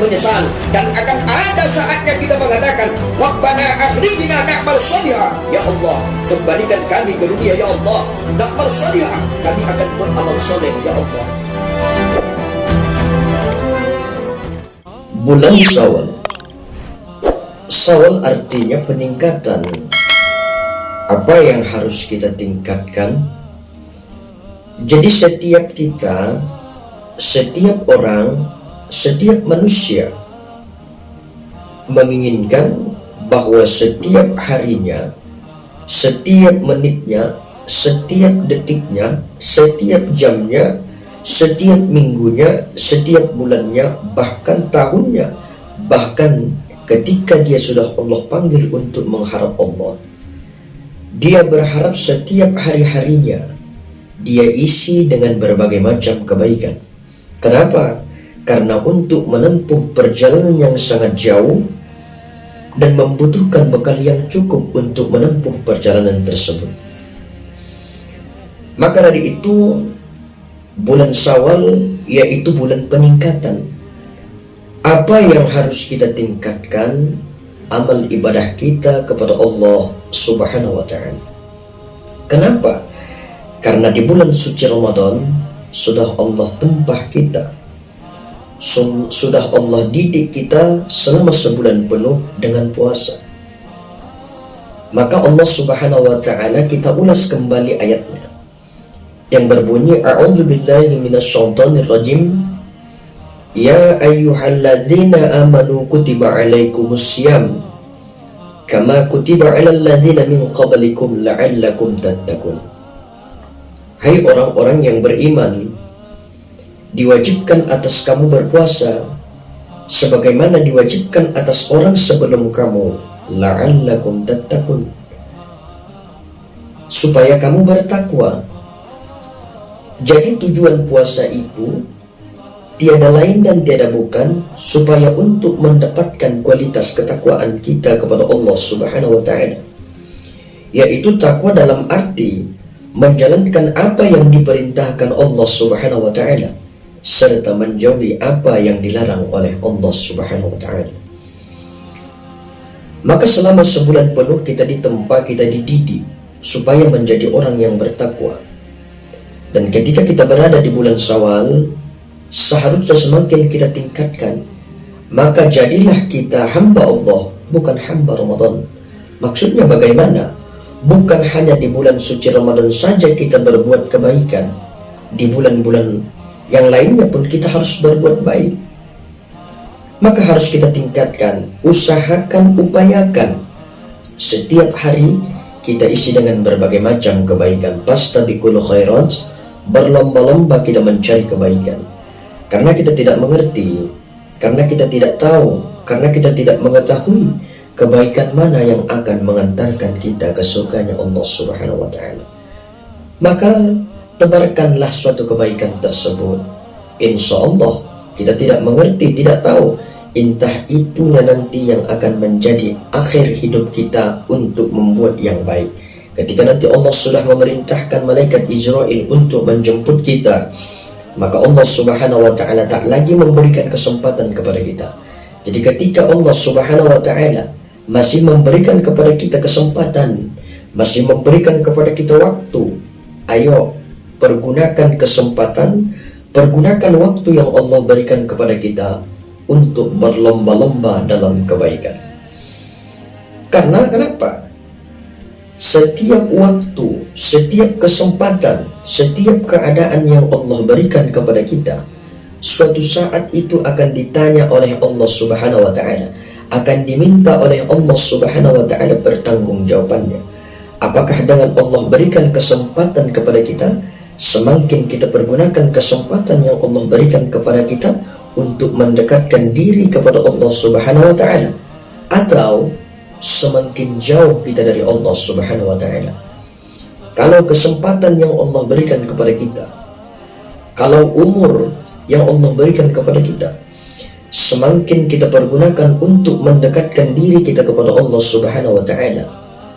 menyesal, dan akan ada saatnya kita mengatakan, Rabbana akhrijna na'mal shalihan. Ya Allah, kembalikan kami ke dunia ya Allah, na'mal shalihan, kami akan beramal soleh ya Allah. Bulan Syawal. Syawal artinya peningkatan. Apa yang harus kita tingkatkan? Jadi setiap kita, setiap orang, setiap manusia menginginkan bahwa setiap harinya, setiap menitnya, setiap detiknya, setiap jamnya, setiap minggunya, setiap bulannya, bahkan tahunnya, bahkan ketika dia sudah Allah panggil untuk mengharap Allah, dia berharap setiap hari-harinya dia isi dengan berbagai macam kebaikan. Kenapa? Karena untuk menempuh perjalanan yang sangat jauh dan membutuhkan bekal yang cukup untuk menempuh perjalanan tersebut. Maka dari itu, bulan Syawal yaitu bulan peningkatan. Apa yang harus kita tingkatkan? Amal ibadah kita kepada Allah Subhanahu wa ta'ala. Kenapa? Karena di bulan suci Ramadan sudah Allah tempah kita, sudah Allah didik kita selama sebulan penuh dengan puasa. Maka Allah Subhanahu wa ta'ala, kita ulas kembali ayatnya yang berbunyi, A'udzubillahi minasyaitonir rajim. Ya ayyuhalladzina amanu kutiba alaikumussyam kama kutiba alal ladzina min qablikum la'allakum tattaqun. Hai orang-orang yang beriman, diwajibkan atas kamu berpuasa sebagaimana diwajibkan atas orang sebelum kamu, la'allakum tattaqun, supaya kamu bertakwa. Jadi tujuan puasa itu tiada lain dan tiada bukan supaya untuk mendapatkan kualitas ketakwaan kita kepada Allah Subhanahu wa ta'ala, yaitu takwa dalam arti menjalankan apa yang diperintahkan Allah Subhanahu wa ta'ala serta menjauhi apa yang dilarang oleh Allah Subhanahu wa ta'ala. Maka selama sebulan penuh kita ditempa, kita dididik supaya menjadi orang yang bertakwa. Dan ketika kita berada di bulan Syawal, seharusnya semakin kita tingkatkan. Maka jadilah kita hamba Allah, bukan hamba Ramadan. Maksudnya bagaimana? Bukan hanya di bulan suci Ramadan saja kita berbuat kebaikan, di bulan-bulan yang lainnya pun kita harus berbuat baik. Maka harus kita tingkatkan, usahakan, upayakan. Setiap hari kita isi dengan berbagai macam kebaikan. Fastabiqul khairat, berlomba-lomba kita mencari kebaikan. Karena kita tidak mengerti, karena kita tidak tahu, karena kita tidak mengetahui kebaikan mana yang akan mengantarkan kita ke surganya Allah Subhanahu wa ta'ala. Maka tebarkanlah suatu kebaikan tersebut. Insya Allah kita tidak mengerti, tidak tahu, entah itulah nanti yang akan menjadi akhir hidup kita untuk membuat yang baik. Ketika nanti Allah sudah memerintahkan malaikat Israel untuk menjemput kita, maka Allah Subhanahu wa ta'ala tak lagi memberikan kesempatan kepada kita. Jadi ketika Allah Subhanahu wa ta'ala masih memberikan kepada kita kesempatan, masih memberikan kepada kita waktu, ayo pergunakan kesempatan, pergunakan waktu yang Allah berikan kepada kita untuk berlomba-lomba dalam kebaikan. Karena kenapa? Setiap waktu, setiap kesempatan, setiap keadaan yang Allah berikan kepada kita, suatu saat itu akan ditanya oleh Allah Subhanahu wa ta'ala, akan diminta oleh Allah Subhanahu wa ta'ala pertanggungjawabannya. Apakah dengan Allah berikan kesempatan kepada kita, semakin kita pergunakan kesempatan yang Allah berikan kepada kita untuk mendekatkan diri kepada Allah Subhanahu wa ta'ala, atau semakin jauh kita dari Allah Subhanahu wa ta'ala? Kalau kesempatan yang Allah berikan kepada kita, kalau umur yang Allah berikan kepada kita, semakin kita pergunakan untuk mendekatkan diri kita kepada Allah Subhanahu wa ta'ala,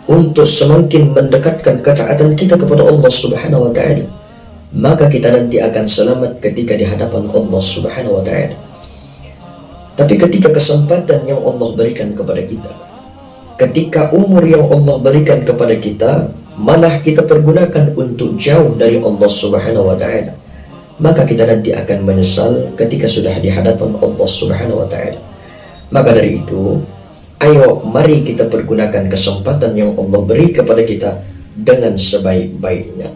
untuk semakin mendekatkan ketaatan kita kepada Allah Subhanahu wa ta'ala, maka kita nanti akan selamat ketika di hadapan Allah Subhanahu wa ta'ala. Tapi ketika kesempatan yang Allah berikan kepada kita, ketika umur yang Allah berikan kepada kita, malah kita pergunakan untuk jauh dari Allah Subhanahu wa Ta'ala, maka kita nanti akan menyesal ketika sudah di hadapan Allah Subhanahu wa Ta'ala. Maka dari itu, ayo mari kita pergunakan kesempatan yang Allah beri kepada kita dengan sebaik-baiknya.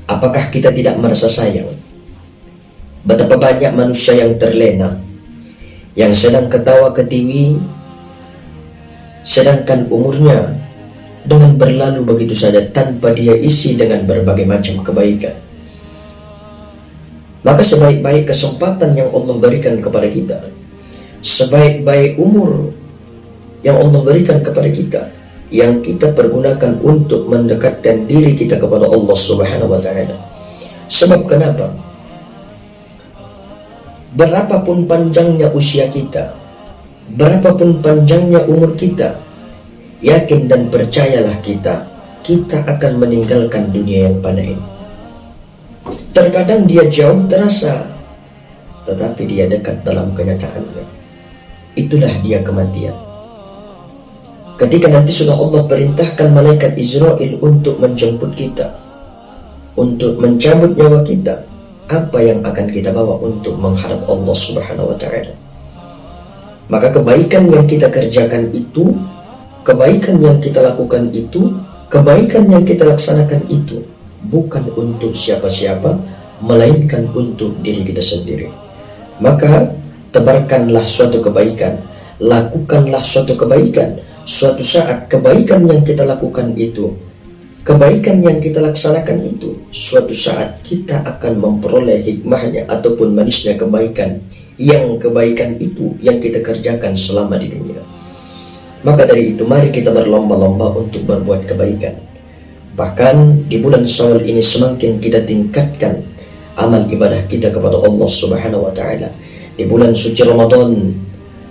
Apakah kita tidak merasa sayang? Betapa banyak manusia yang terlena, yang sedang ketawa ketiwi, sedangkan umurnya dengan berlalu begitu saja tanpa dia isi dengan berbagai macam kebaikan. Maka sebaik-baik kesempatan yang Allah berikan kepada kita, sebaik-baik umur yang Allah berikan kepada kita, yang kita pergunakan untuk mendekatkan diri kita kepada Allah Subhanahu wa Ta'ala. Sebab kenapa? Berapapun panjangnya usia kita, berapapun panjangnya umur kita, yakin dan percayalah kita akan meninggalkan dunia yang fana ini. Terkadang dia jauh terasa, tetapi dia dekat dalam kenyataannya. Itulah dia kematian. Ketika nanti sudah Allah perintahkan malaikat Israel untuk menjemput kita, untuk mencabut nyawa kita, apa yang akan kita bawa untuk menghadap Allah Subhanahu wa Ta'ala? Maka kebaikan yang kita kerjakan itu, kebaikan yang kita lakukan itu, kebaikan yang kita laksanakan itu bukan untuk siapa-siapa, melainkan untuk diri kita sendiri. Maka tebarkanlah suatu kebaikan, lakukanlah suatu kebaikan. Suatu saat kebaikan yang kita lakukan itu, kebaikan yang kita laksanakan itu, suatu saat kita akan memperoleh hikmahnya ataupun manisnya kebaikan itu yang kita kerjakan selama di dunia. Maka dari itu mari kita berlomba-lomba untuk berbuat kebaikan. Bahkan di bulan Syawal ini semakin kita tingkatkan amal ibadah kita kepada Allah Subhanahu wa Ta'ala. Di bulan suci Ramadan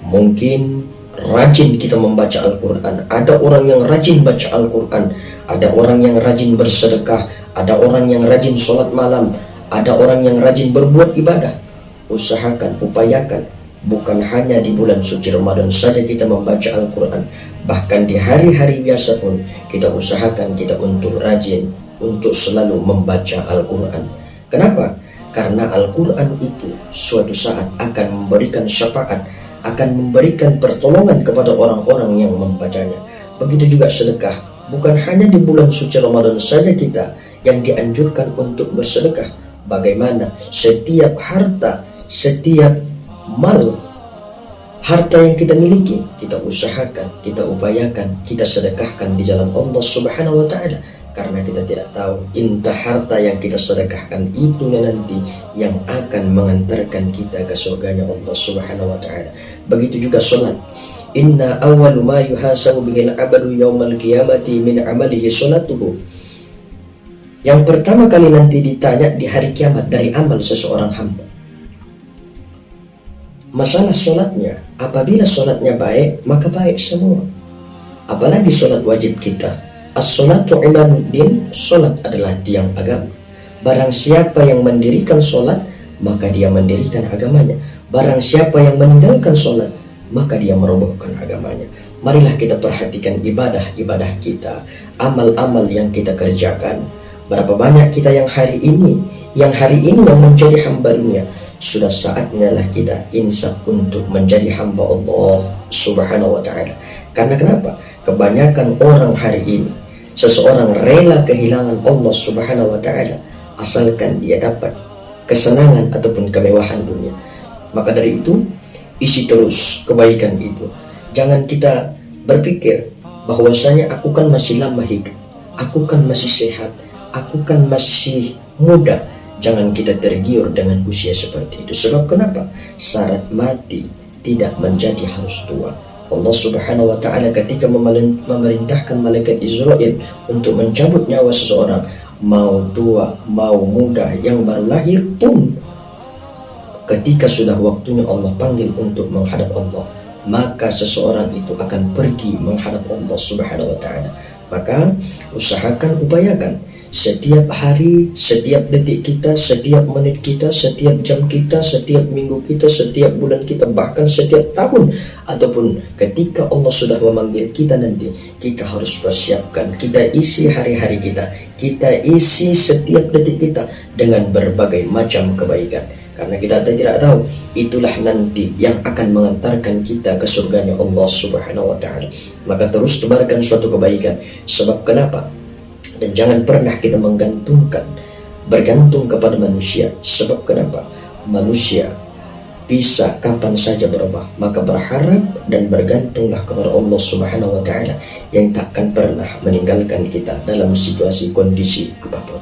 mungkin rajin kita membaca Al-Quran. Ada orang yang rajin baca Al-Quran, ada orang yang rajin bersedekah, ada orang yang rajin sholat malam, ada orang yang rajin berbuat ibadah. Usahakan, upayakan, bukan hanya di bulan suci Ramadan saja kita membaca Al-Quran, bahkan di hari-hari biasa pun kita usahakan kita untuk rajin, untuk selalu membaca Al-Quran. Kenapa? Karena Al-Quran itu suatu saat akan memberikan syafaat, akan memberikan pertolongan kepada orang-orang yang membacanya. Begitu juga sedekah. Bukan hanya di bulan suci Ramadan saja kita yang dianjurkan untuk bersedekah. Bagaimana setiap harta, setiap mal, harta yang kita miliki, kita usahakan, kita upayakan, kita sedekahkan di jalan Allah Subhanahu wa Ta'ala. Karena kita tidak tahu entah harta yang kita sedekahkan itu nanti yang akan mengantarkan kita ke surganya Allah Subhanahu wa Ta'ala. Begitu juga sholat. Inna awwalu ma yuhasabu bihil abadu yawmal qiyamati min amalihi sholatuhu. Yang pertama kali nanti ditanya di hari kiamat dari amal seseorang hamba, masalah sholatnya. Apabila sholatnya baik, maka baik semua. Apalagi sholat wajib kita. As-sholatu imaduddin, sholat adalah tiang agama. Barang siapa yang mendirikan sholat, maka dia mendirikan agamanya. Barang siapa yang meninggalkan sholat, maka dia merobohkan agamanya. Marilah kita perhatikan ibadah-ibadah kita, amal-amal yang kita kerjakan. Berapa banyak kita yang hari ini yang menjadi hamba dunia. Sudah saatnya lah kita insaf untuk menjadi hamba Allah Subhanahu wa Ta'ala. Karena kenapa? Kebanyakan orang hari ini, seseorang rela kehilangan Allah Subhanahu wa Ta'ala asalkan dia dapat kesenangan ataupun kemewahan dunia. Maka dari itu, isi terus kebaikan itu. Jangan kita berpikir bahwasanya aku kan masih lama hidup, aku kan masih sehat, aku kan masih muda. Jangan kita tergiur dengan usia seperti itu. Sebab kenapa? Syarat mati tidak menjadi harus tua. Allah Subhanahu wa Ta'ala ketika memerintahkan malaikat Israel untuk mencabut nyawa seseorang, mau tua, mau muda, yang baru lahir pun, ketika sudah waktunya Allah panggil untuk menghadap Allah, maka seseorang itu akan pergi menghadap Allah Subhanahu wa Ta'ala. Maka usahakan, upayakan setiap hari, setiap detik kita, setiap menit kita, setiap jam kita, setiap minggu kita, setiap bulan kita, bahkan setiap tahun, ataupun ketika Allah sudah memanggil kita nanti, kita harus persiapkan. Kita isi hari-hari kita isi setiap detik kita dengan berbagai macam kebaikan, karena kita tidak tahu itulah nanti yang akan mengantarkan kita ke surganya Allah Subhanahu wa Ta'ala. Maka terus tebarkan suatu kebaikan. Sebab kenapa? Dan jangan pernah kita bergantung kepada manusia. Sebab kenapa? Manusia bisa kapan saja berubah. Maka berharap dan bergantunglah kepada Allah Subhanahu wa Ta'ala yang takkan pernah meninggalkan kita dalam situasi kondisi apapun.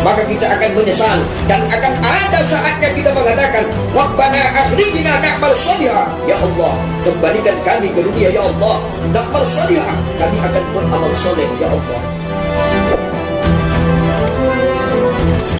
Maka kita akan menyesal dan akan ada saatnya kita mengatakan, Rabbana akhrijna na'mal salihah. Ya Allah, kembalikan kami ke dunia ya Allah, na'mal salihah, kami akan beramal soleh ya Allah.